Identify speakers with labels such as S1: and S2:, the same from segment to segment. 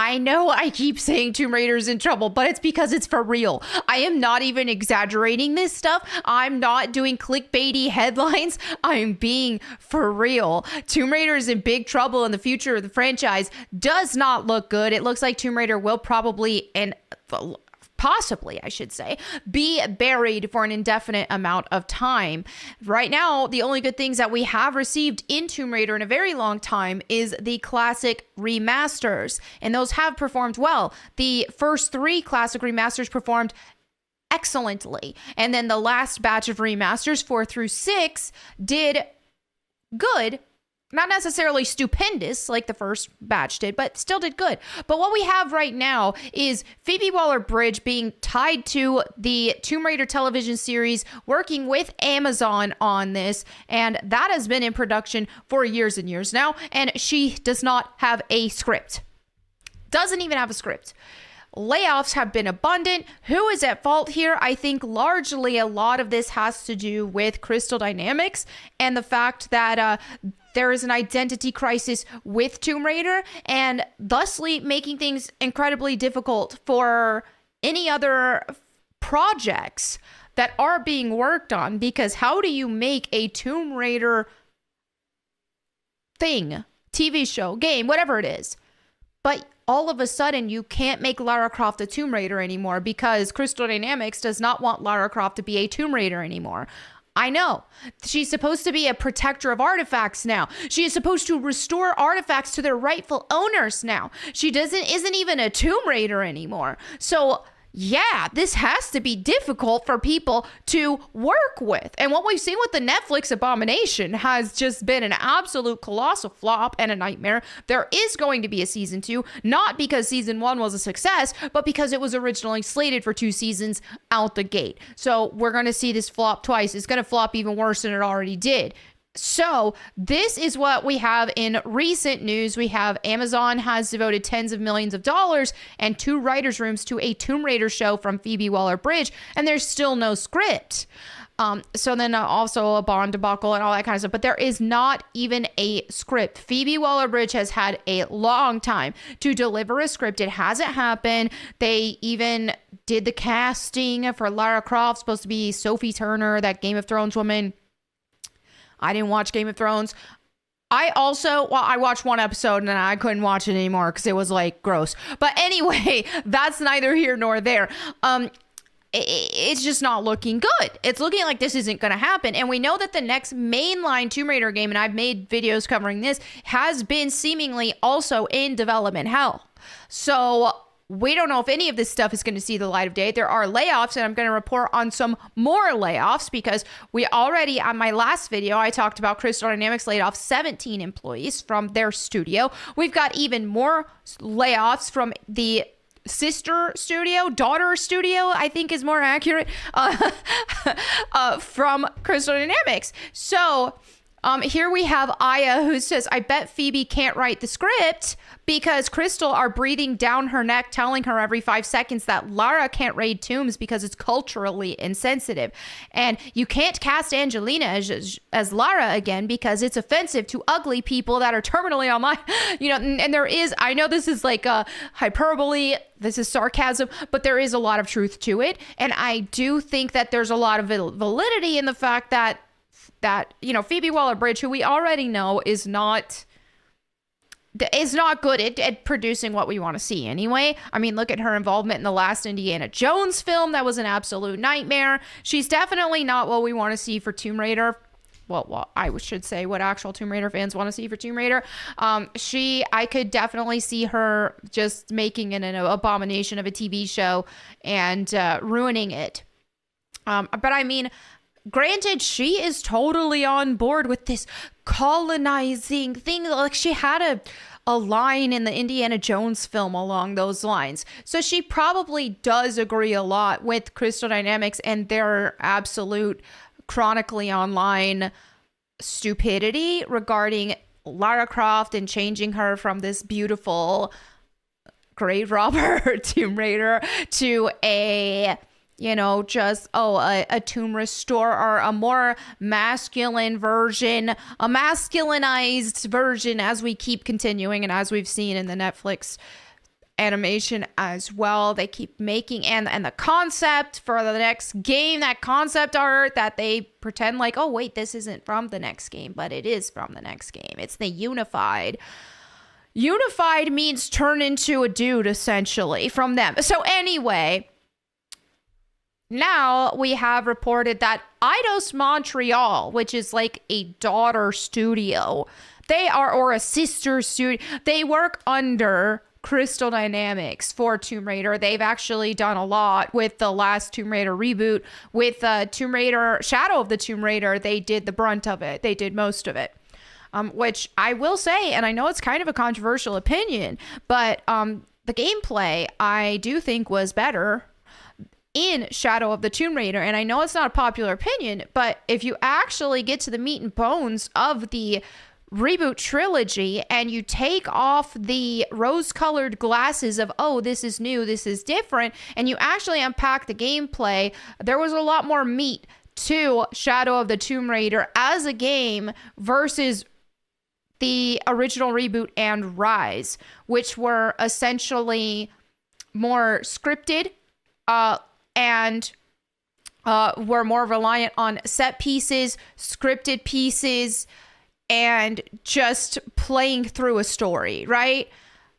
S1: I know I keep saying Tomb Raider's in trouble, but it's because it's for real. I am not even exaggerating this stuff. I'm not doing clickbaity headlines. I'm being for real. Tomb Raider is in big trouble, and the future of the franchise does not look good. It looks like Tomb Raider will probably, and possibly, I should say, be buried for an indefinite amount of time. Right now, the only good things that we have received in Tomb Raider in a very long time is the classic remasters, and those have performed well. The first 3 classic remasters performed excellently, and then the last batch of remasters, 4 through 6, did good. Not necessarily stupendous like the first batch did, but still did good. But what we have right now is Phoebe Waller Bridge being tied to the Tomb Raider television series, working with Amazon on this, and that has been in production for years and years now, and she does not have a script. Doesn't even have a script. Layoffs have been abundant. Who is at fault here? I think largely a lot of this has to do with Crystal Dynamics and the fact that there is an identity crisis with Tomb Raider, and thusly making things incredibly difficult for any other projects that are being worked on. Because how do you make a Tomb Raider thing, TV show, game, whatever it is, but all of a sudden you can't make Lara Croft a Tomb Raider anymore because Crystal Dynamics does not want Lara Croft to be a Tomb Raider anymore? I know. She's supposed to be a protector of artifacts now. She is supposed to restore artifacts to their rightful owners now. She isn't even a Tomb Raider anymore. So yeah, this has to be difficult for people to work with. And what we've seen with the Netflix Abomination has just been an absolute colossal flop and a nightmare. There is going to be a season 2, not because season 1 was a success, but because it was originally slated for 2 seasons out the gate. So we're going to see this flop twice. It's going to flop even worse than it already did. So this is what we have in recent news. We have Amazon has devoted tens of millions of dollars and 2 writers' rooms to a Tomb Raider show from Phoebe Waller Bridge, and there's still no script. So then also a Bond debacle and all that kind of stuff, but there is not even a script. Phoebe Waller Bridge has had a long time to deliver a script. It hasn't happened. They even did the casting for Lara Croft, supposed to be Sophie Turner, that Game of Thrones woman. I didn't watch Game of Thrones. I watched 1 episode and then I couldn't watch it anymore because it was like gross. But anyway, that's neither here nor there. It's just not looking good. It's looking like this isn't going to happen. And we know that the next mainline Tomb Raider game, and I've made videos covering this, has been seemingly also in development hell. So we don't know if any of this stuff is going to see the light of day. There are layoffs, and I'm going to report on some more layoffs because we already, on my last video, I talked about Crystal Dynamics laid off 17 employees from their studio. We've got even more layoffs from the daughter studio, I think is more accurate, from Crystal Dynamics. So here we have Aya, who says, I bet Phoebe can't write the script because Crystal are breathing down her neck, telling her every 5 seconds that Lara can't raid tombs because it's culturally insensitive. And you can't cast Angelina as Lara again because it's offensive to ugly people that are terminally online. And there is, I know this is like a hyperbole, this is sarcasm, but there is a lot of truth to it. And I do think that there's a lot of validity in the fact that Phoebe Waller Bridge, who we already know is not good at producing what we want to see anyway. I mean, look at her involvement in the last Indiana Jones film. That was an absolute nightmare. She's definitely not what we want to see for Tomb Raider. Well, I should say what actual Tomb Raider fans want to see for Tomb Raider. I could definitely see her just making an abomination of a TV show and ruining it. But I mean, granted, she is totally on board with this colonizing thing. Like, she had a line in the Indiana Jones film along those lines. So she probably does agree a lot with Crystal Dynamics and their absolute chronically online stupidity regarding Lara Croft and changing her from this beautiful grave robber Tomb Raider to a tomb restorer, or a more masculine version, a masculinized version, as we keep continuing and as we've seen in the Netflix animation as well. They keep making, and the concept for the next game, that concept art that they pretend like, oh wait, this isn't from the next game, but it is from the next game. It's the unified. Unified means turn into a dude, essentially, from them. So anyway, now we have reported that Eidos Montreal, which is like a daughter studio, they are, or a sister studio, they work under Crystal Dynamics for Tomb Raider. They've actually done a lot with the last Tomb Raider reboot. With Tomb Raider, Shadow of the Tomb Raider, they did the brunt of it. They did most of it. Which I will say, and I know it's kind of a controversial opinion, but the gameplay I do think was better in Shadow of the Tomb Raider. And I know it's not a popular opinion, but if you actually get to the meat and bones of the reboot trilogy and you take off the rose-colored glasses of, oh, this is new, this is different, and you actually unpack the gameplay, there was a lot more meat to Shadow of the Tomb Raider as a game versus the original reboot and Rise, which were essentially more scripted and were more reliant on set pieces, scripted pieces, and just playing through a story, right?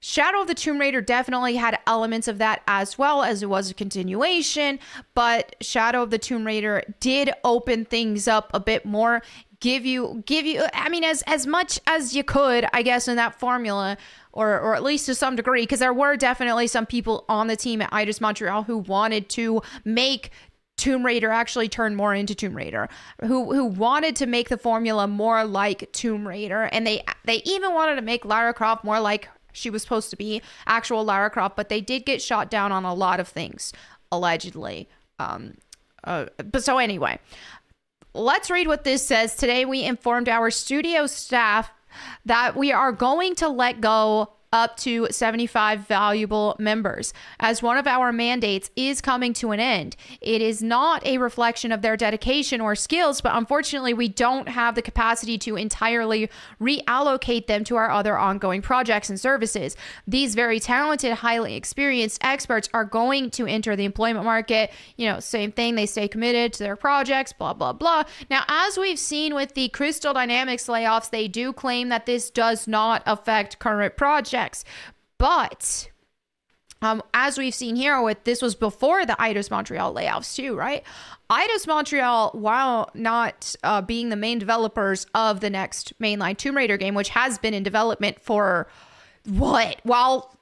S1: Shadow of the Tomb Raider definitely had elements of that as well, as it was a continuation, but Shadow of the Tomb Raider did open things up a bit more, give you, I mean, as much as you could, I guess, in that formula, or at least to some degree, because there were definitely some people on the team at Eidos Montreal who wanted to make Tomb Raider actually turn more into Tomb Raider, who wanted to make the formula more like Tomb Raider, and they even wanted to make Lara Croft more like she was supposed to be, actual Lara Croft, but they did get shot down on a lot of things, allegedly. But so anyway, let's read what this says. Today we informed our studio staff that we are going to let go up to 75 valuable members, as one of our mandates is coming to an end. It is not a reflection of their dedication or skills, but unfortunately we don't have the capacity to entirely reallocate them to our other ongoing projects and services. These very talented, highly experienced experts are going to enter the employment market. You know, same thing, they stay committed to their projects, blah, blah, blah. Now, as we've seen with the Crystal Dynamics layoffs, they do claim that this does not affect current projects. But as we've seen here, with this was before the Eidos Montreal layoffs too, right? Eidos Montreal, while not being the main developers of the next mainline Tomb Raider game, which has been in development for while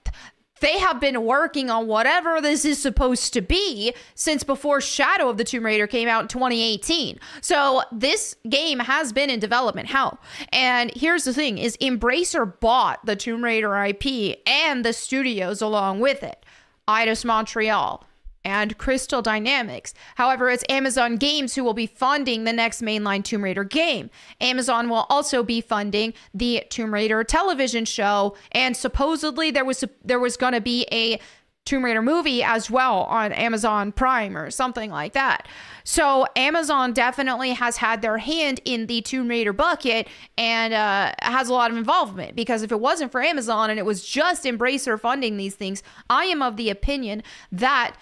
S1: they have been working on whatever this is supposed to be since before Shadow of the Tomb Raider came out in 2018. So this game has been in development. How? And here's the thing is Embracer bought the Tomb Raider IP and the studios along with it. Eidos Montreal and Crystal Dynamics. However, it's Amazon Games who will be funding the next mainline Tomb Raider game. Amazon will also be funding the Tomb Raider television show, and supposedly there was going to be a Tomb Raider movie as well on Amazon Prime or something like that. So Amazon definitely has had their hand in the Tomb Raider bucket and has a lot of involvement, because if it wasn't for Amazon and it was just Embracer funding these things, I am of the opinion that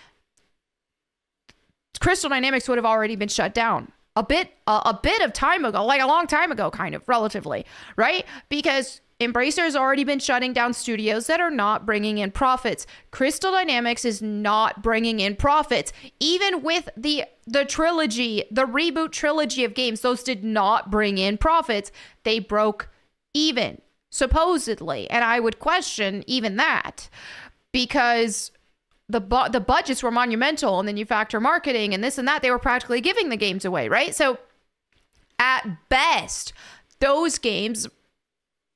S1: Crystal Dynamics would have already been shut down a bit of time ago, like a long time ago, kind of, relatively, right? Because Embracer has already been shutting down studios that are not bringing in profits. Crystal Dynamics is not bringing in profits. Even with the trilogy, the reboot trilogy of games, those did not bring in profits. They broke even, supposedly. And I would question even that, because the budgets were monumental, and then you factor marketing and this and that, they were practically giving the games away, right? So at best, those games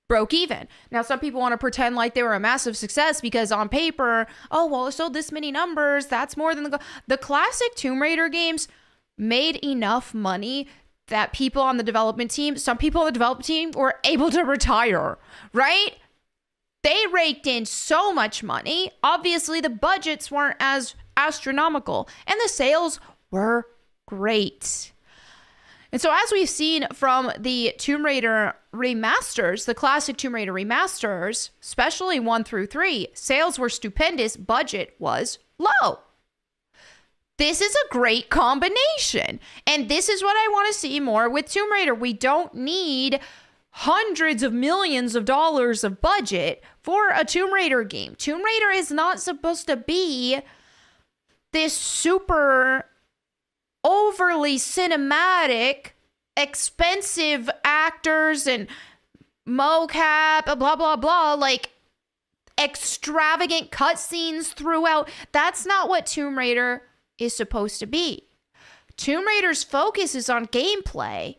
S1: broke even. Now, some people want to pretend like they were a massive success because on paper, oh, well, it sold this many numbers, that's more than the classic Tomb Raider games made enough money that people on the development team, some people on the development team were able to retire, right? They raked in so much money. Obviously, the budgets weren't as astronomical, and the sales were great. And so as we've seen from the Tomb Raider remasters, the classic Tomb Raider remasters, especially 1 through 3, sales were stupendous, budget was low. This is a great combination. And this is what I want to see more with Tomb Raider. We don't need hundreds of millions of dollars of budget for a Tomb Raider game. Tomb Raider is not supposed to be this super overly cinematic, expensive actors and mocap, blah, blah, blah, like extravagant cutscenes throughout. That's not what Tomb Raider is supposed to be. Tomb Raider's focus is on gameplay.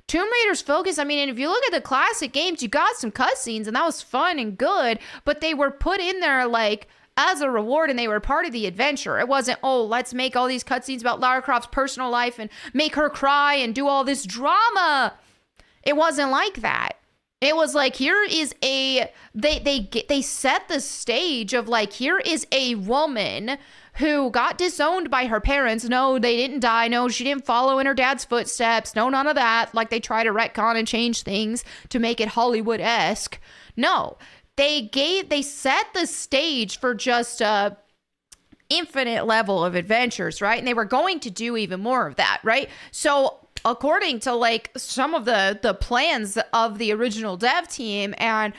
S1: Tomb Raider's focus, I mean, and if you look at the classic games, you got some cutscenes and that was fun and good, but they were put in there like as a reward and they were part of the adventure. It wasn't, oh, let's make all these cutscenes about Lara Croft's personal life and make her cry and do all this drama. It wasn't like that. It was like, here is a, they set the stage of like, here is a woman who got disowned by her parents. No, they didn't die. No, she didn't follow in her dad's footsteps. No, none of that. Like they try to retcon and change things to make it Hollywood-esque. No, they set the stage for just a infinite level of adventures, right? And they were going to do even more of that, right? So according to like some of the plans of the original dev team and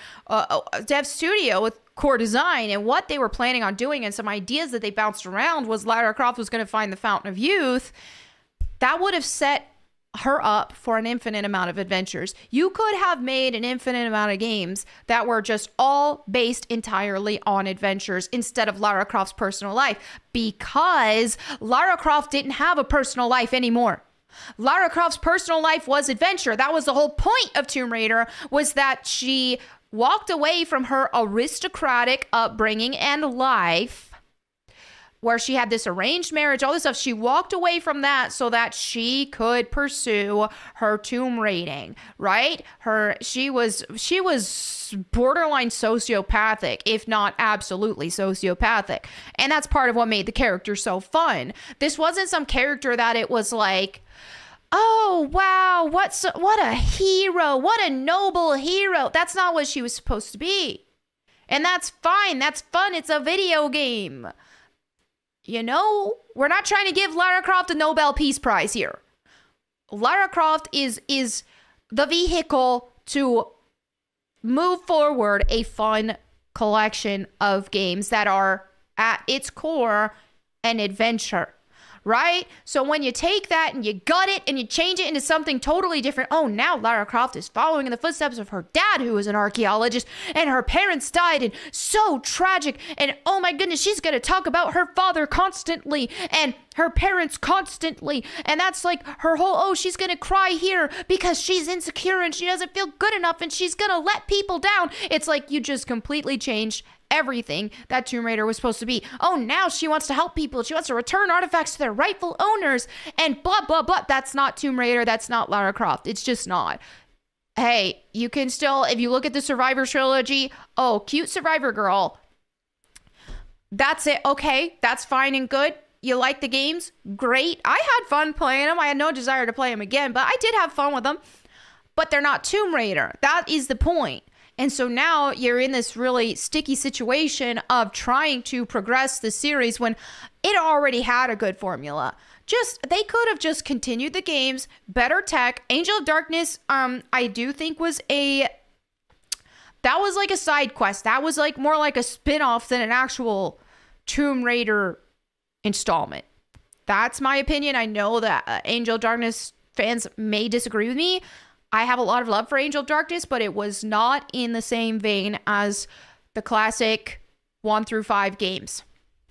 S1: dev studio with core design and what they were planning on doing and some ideas that they bounced around was Lara Croft was going to find the Fountain of Youth. That would have set her up for an infinite amount of adventures. You could have made an infinite amount of games that were just all based entirely on adventures instead of Lara Croft's personal life, because Lara Croft didn't have a personal life anymore. Lara Croft's personal life was adventure. That was the whole point of Tomb Raider, was that she walked away from her aristocratic upbringing and life, where she had this arranged marriage, all this stuff. She walked away from that so that she could pursue her tomb raiding, right? She was borderline sociopathic, if not absolutely sociopathic. And that's part of what made the character so fun. This wasn't some character that it was like, oh, wow, what a hero, what a noble hero. That's not what she was supposed to be. And that's fine, that's fun, it's a video game. You know, we're not trying to give Lara Croft a Nobel Peace Prize here. Lara Croft is the vehicle to move forward a fun collection of games that are at its core an adventure, right? So when you take that and you gut it and you change it into something totally different, oh, now Lara Croft is following in the footsteps of her dad, who was an archaeologist, and her parents died, and so tragic, and oh my goodness, she's gonna talk about her father constantly and her parents constantly, and that's like her whole, oh, she's gonna cry here because she's insecure and she doesn't feel good enough and she's gonna let people down. It's like you just completely changed everything that Tomb Raider was supposed to be. Oh, now she wants to help people. She wants to return artifacts to their rightful owners and blah, blah, blah. That's not Tomb Raider. That's not Lara Croft. It's just not. Hey, you can still, if you look at the Survivor trilogy, oh, cute Survivor girl. That's it. Okay, that's fine and good. You like the games? Great. I had fun playing them. I had no desire to play them again, but I did have fun with them. But they're not Tomb Raider. That is the point. And so now you're in this really sticky situation of trying to progress the series when it already had a good formula. They could have just continued the games, better tech. Angel of Darkness, I do think that was like a side quest. That was like more like a spin-off than an actual Tomb Raider installment. That's my opinion. I know that Angel of Darkness fans may disagree with me. I have a lot of love for Angel of Darkness, but it was not in the same vein as the classic 1 through 5 games,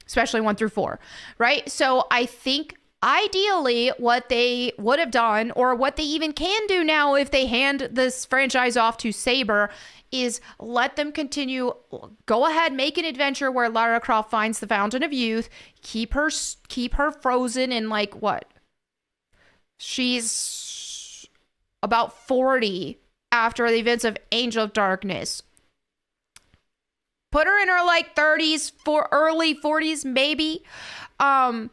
S1: especially 1 through 4, right? So I think ideally what they would have done, or what they even can do now if they hand this franchise off to Saber, is let them continue, go ahead, make an adventure where Lara Croft finds the Fountain of Youth, keep her frozen in like what? She's about 40 after the events of Angel of Darkness. Put her in her like 30s, early 40s maybe. And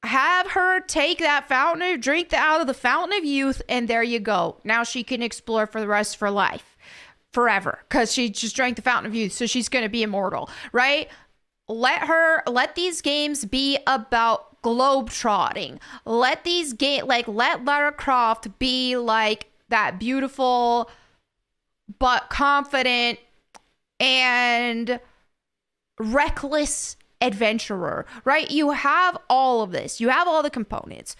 S1: have her take that drink out of the fountain of youth, and there you go. Now she can explore for the rest of her life, forever, because she just drank the fountain of youth, so she's going to be immortal, right? Let these games be about globetrotting. Let Lara Croft be like that beautiful but confident and reckless adventurer, right? You have all of this. You have all the components.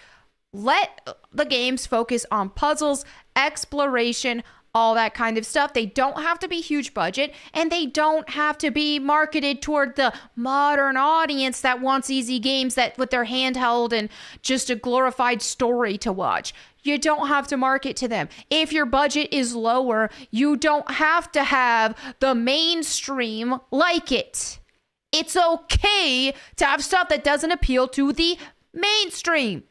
S1: Let the games focus on puzzles, exploration, all that kind of stuff. They don't have to be huge budget, and they don't have to be marketed toward the modern audience that wants easy games that with their handheld and just a glorified story to watch. You don't have to market to them. If your budget is lower, you don't have to have the mainstream like it. It's okay to have stuff that doesn't appeal to the mainstream.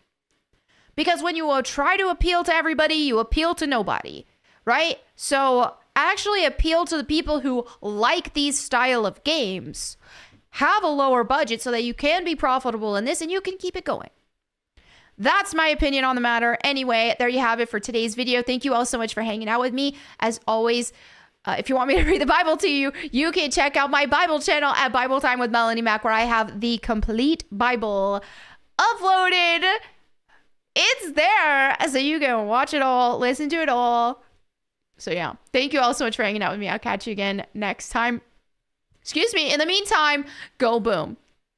S1: Because when you try to appeal to everybody, you appeal to nobody, right? So actually appeal to the people who like these style of games. Have a lower budget so that you can be profitable in this and you can keep it going. That's my opinion on the matter. Anyway, there you have it for today's video. Thank you all so much for hanging out with me. As always, if you want me to read the Bible to you, you can check out my Bible channel at Bible Time with Melanie Mac, where I have the complete Bible uploaded. It's there, so you can watch it all, listen to it all. So yeah, thank you all so much for hanging out with me. I'll catch you again next time. Excuse me. In the meantime, go boom.